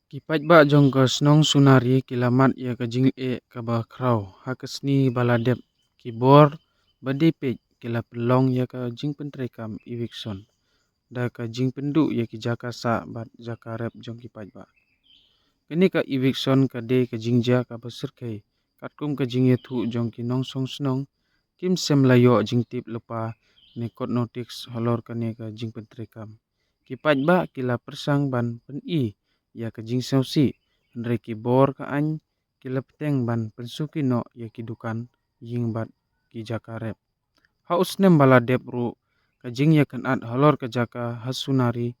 Kipai ba jong ka snong sunari kilamat ya ka jing ka ba kraw ha ka sni baladep kibor badipej kila pelong ya ka jing pentrekam iwikson da ka jing pendu ya ki jaka sa bat jaka rep jong kipai ba. Kini ka iwikson ka de ka jingja ka basirkai katkum ka jing thu jong ki nong song snong kim sem layo jing tip lupa ne kot notiks holor ka ne ka jing pentrekam. Kipai ba kila persang ban pen i ya ka jing sausi andre ki bor ka any kila peteng ban pensuki no ya ki dukan ying bat ki jaka rep. Ha usnem bala dep ru ka jing ya kan at holor ka jaka hasunari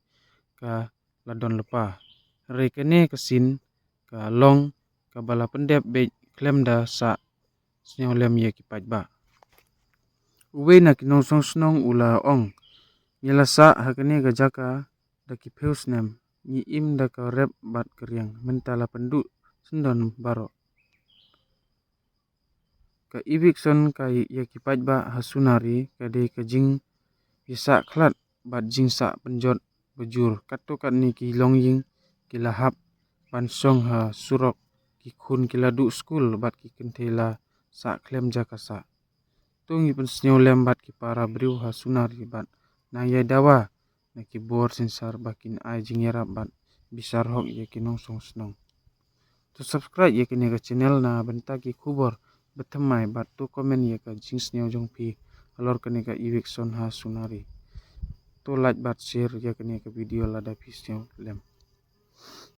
ka ladon lepa. Rekene kesin ka long ka bala pendep be klemda sa snyolem ya kipai ba. Uwe na kinong song snong ula ong nyela sa hakene ka jaka da ki peus nem ni im da ka rep bat keriang mentala pendu sendon baro. Ka iwikson ka ya kipai ba hasunari ka de ka jing isa klat bat jing sa penjot bejur kato kat ni ki long ying kila hap ban song ha surok ki khun kila du skul bat ki kentela sa klem jaka sa. Tungi pen snyolem bat ki para briu hasunari bat na ya dawa na ki bor sensar bakin ai jing yarap bat bisar hok ya ki nong song snong. To subscribe ya kini ka channel na benta ki khubor betamai bat to komen ya ka jing snyo jong pi alor kini ka iwikson ha sunari. To like bat share ya kini ka video lada pi snyo lem.